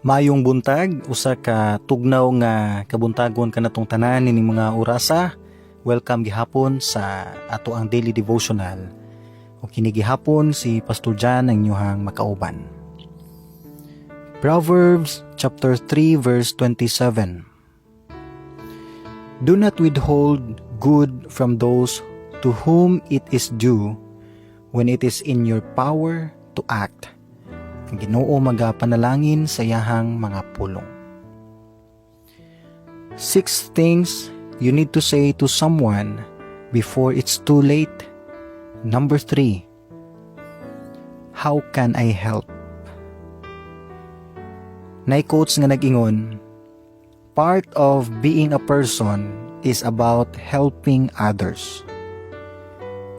Mayong buntag, usa ka tugnaw nga kabuntagon kanatong tanan nining mga orasa. Welcome gihapon sa ato ang daily devotional. O kini gihapon si Pastor Jan ang inyong makauban. Proverbs chapter 3 verse 27. Do not withhold good from those to whom it is due when it is in your power to act. Ang Ginoo magapanalangin sa iyahang mga pulong. 6 things you need to say to someone before it's too late. Number 3. How can I help? Quotes nga nag-ingon, part of being a person is about helping others.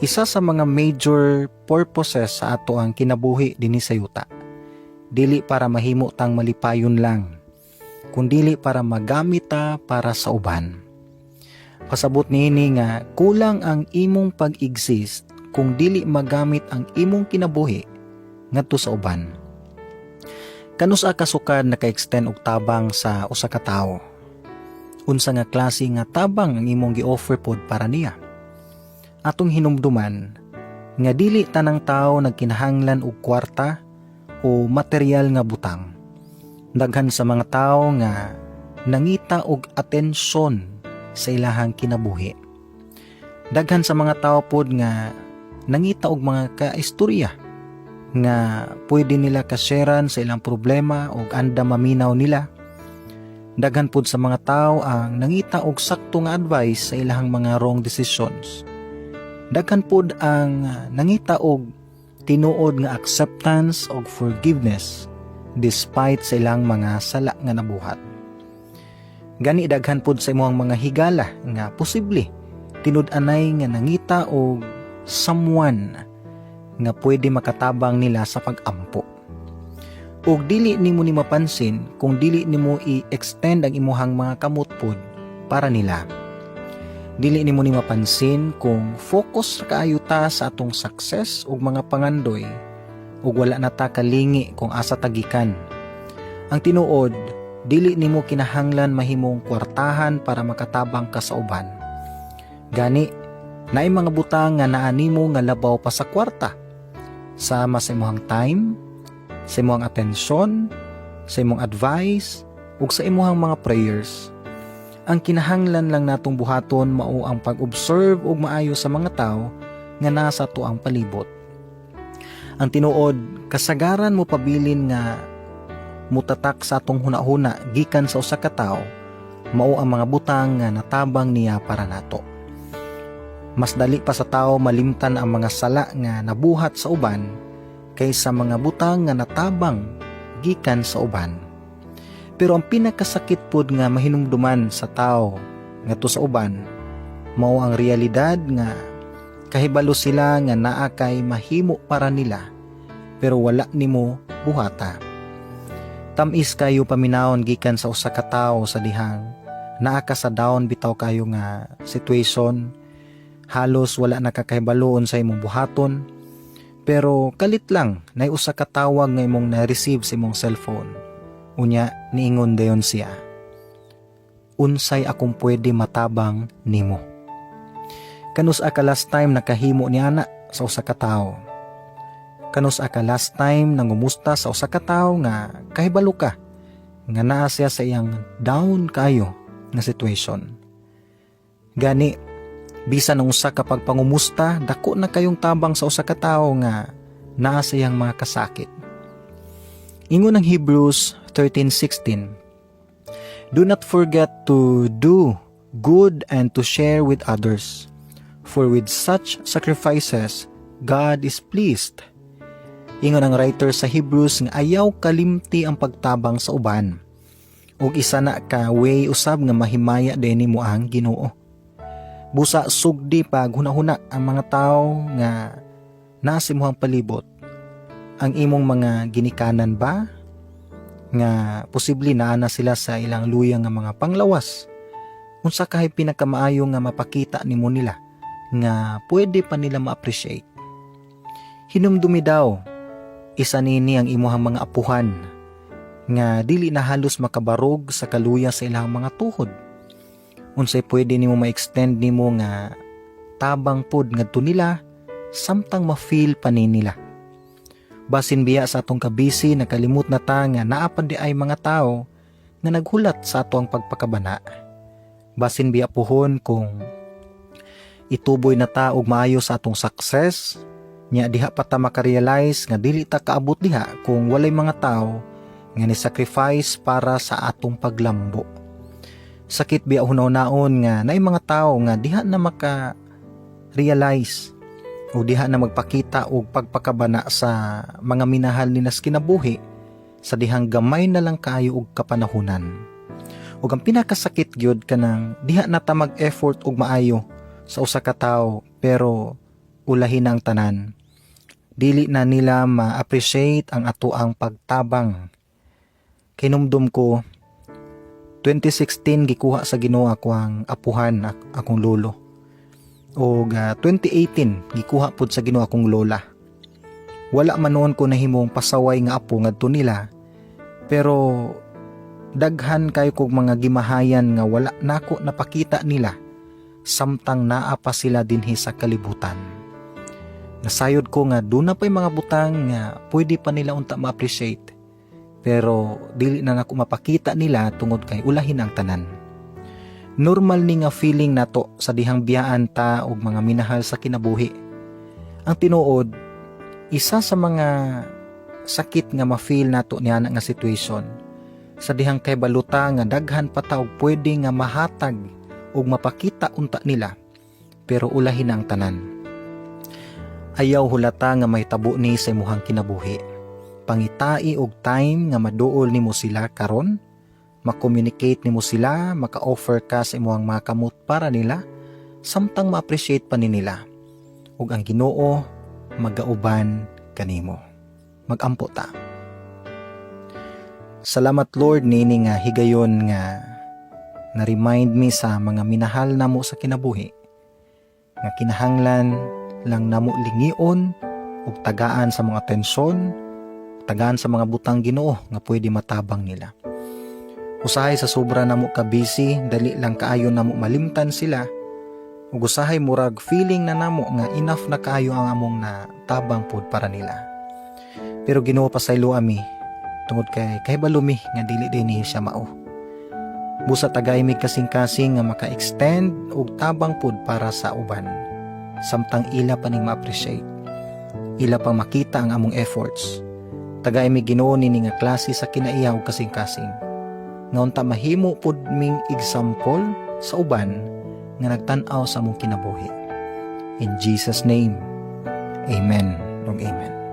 Isa sa mga major purposes sa ato ang kinabuhi dinhi sa yuta. Dili para mahimo tang malipayon lang, kundili para magamit ta para sa uban. Pasabot niini nga kulang ang imong pag-exist kung dili magamit ang imong kinabuhi ngadto sa uban. Kanus kasukad naka-extend og tabang sa usa ka tawo. Unsa nga klase nga tabang ang imong gi-offer pod para niya? Atong hinumduman nga dili tanang tawo nagkinahanglan og kwarta o material nga butang. Daghan sa mga tawo nga nangita og atensyon sa ilahang kinabuhi. Daghan sa mga tawo pod nga nangita og mga kaistorya nga pwede nila kasyaran sa ilang problema o anda maminaw nila. Daghan pod sa mga tawo ang nangita og sakto nga advice sa ilahang mga wrong decisions. Daghan pod ang nangita og tinuod nga acceptance og forgiveness despite sa ilang mga sala nga nabuhat. Gani daghan pod sa imong mga higala nga posible tinud-anay nga nangita og someone nga pwede makatabang nila sa pag-ampo. Og dili nimo ni mapansin kung dili nimo i-extend ang imuhang mga kamot pod para nila. Dili nimo ni mapansin kung focus kaayo ta sa atong success ug mga pangandoy ug wala na ta kalingi kung asa tagikan. Ang tinuod, dili nimo kinahanglan mahimong kwartahan para makatabang ka sa uban. Gani, naay mga butang nga naa nimo nga labaw pa sa kwarta. Sama sa imong time, sa imong atensyon, sa imong advice ug sa imong mga prayers. Ang kinahanglan lang natong buhaton mao ang pag-observe ug maayo sa mga tawo nga nasa tuang palibot. Ang tinuod, kasagaran mo pabilin nga mutatak sa atong hunahuna gikan sa usa ka tawo, mao ang mga butang nga natabang niya para nato. Mas dali pa sa tawo malimtan ang mga sala nga nabuhat sa uban kaysa mga butang nga natabang gikan sa uban. Pero ang pinakasakit pod nga mahinumduman sa tao nga to sa uban, mao ang realidad nga kahibalo sila nga naa kay mahimo para nila pero wala nimo buhata. Tamis kayo paminawon gikan sa usa ka tawo sa dihang naa ka sa down bitaw kayo nga situation, halos wala nakakahibaloon sa imong buhaton, pero kalit lang nay usa ka tawag nga imong na-receive sa imong cellphone. Unya, niingon dayon siya, unsay akong pwede matabang nimo. Kanus ka last time nakahimo ni ana sa usa ka tawo? Kanus ka last time nangumusta sa usa ka tawo nga kahibalo ka nga naa siya sa iyang down kayo nga situation? Gani, bisan ang usa ka pagpangumusta, dako na kayong tabang sa usa ka tawo nga naa sa iyang mga kasakit. Ingon ng Hebrews 13:16, do not forget to do good and to share with others, for with such sacrifices God is pleased. Ingon ang writer sa Hebrews nga ayaw kalimti ang pagtabang sa uban, ug isa na ka way usab nga mahimaya din nimo ang Ginoo. Busa sugdi pag hunahuna ang mga tawo nga nasa imong palibot, ang imong mga ginikanan ba nga posible naana sila sa ilang luyang nga mga panglawas. Unsa kahay pinakamaayo nga mapakita nimo nila nga pwede pa nila ma-appreciate. Hinumdumi daw isa nini ang imuhang mga apuhan nga dili na halos makabarog sa kaluya sa ilang mga tuhod. Unsay pwede nimo ma-extend nimo nga tabang pod ngadto nila samtang ma-feel pa nila. Basin biya sa atong kabisi nakalimot na ta nga naa pa di ay mga tao nga naghulat sa atong pagpakabana. Basin biya pohon kung ituboy na ta og maayo sa atong success, nya diha pa ta makarealize nga dili ta kaabot diha kung walay mga tao nga ni-sacrifice para sa atong paglambo. Sakit biya hunaw-naon nga naay mga tao nga diha na maka-realize o diha na magpakita og pagpakabana sa mga minahal ni nas kinabuhi sa dihang gamay na lang kaayo og kapanahunan. Ug ang pinakasakit gyud kanang diha na ta mag-effort og maayo sa usa ka tawo pero ulahin ang tanan. Dili na nila ma-appreciate ang atoang pagtabang. Kinumdum ko 2016 gikuha sa Ginoo ako ang apuhan akong lolo. O 2018 gikuha pud sa Ginoo akong lola. Wala man noon ko nahimong pasaway nga apo ngadto nila. Pero daghan kay kog mga gimahayan nga wala nako napakita nila samtang naa pa sila dinhi sa kalibutan. Nasayod ko nga doon na pa'y mga butang nga pwede pa nila unta ma-appreciate. Pero dili na nako mapakita nila tungod kay ulahin ang tanan. Normal ni nga feeling nato sa dihang biyaan ta og mga minahal sa kinabuhi. Ang tinuod, isa sa mga sakit nga ma-feel nato niya nga situation sa dihang kay baluta nga daghan pa ta og pwede nga mahatag og mapakita unta nila pero ulahin ang tanan. Ayaw hulata nga may tabo ni sa imuhang kinabuhi. Pangitai og time nga maduol nimo sila karon, ma-communicate nimo sila, maka-offer ka sa imuhang mga kamot para nila, samtang ma-appreciate pa ni nila. Ug ang Ginoo magauban kanimo. Magampo ta. Salamat Lord nini nga higayon nga na-remind me sa mga minahal namo sa kinabuhi nga kinahanglan lang namo lingion ug tagaan sa mga tensyon, tagaan sa mga butang Ginoo nga pwede matabang nila. Usahay sa sobra namo ka busy, dali lang kaayo namo malimtan sila. Ug usahay murag feeling na namo nga enough na kaayo ang among na tabang pod para nila. Pero Ginoo pasaylo ami tungod kay balumi nga dili dinhi siya mao. Busa tagay mi kasing-kasing nga maka-extend og tabang pod para sa uban. Samtang ila pa ning ma-appreciate. Ila pang makita ang among efforts. Tagay mi Ginoo nini nga klase sa kinaiya ug kasing-kasing. Nga unta mahimo pod ming example sa uban nga nagtan-aw sa among kinabuhi. In Jesus name, amen ug amen.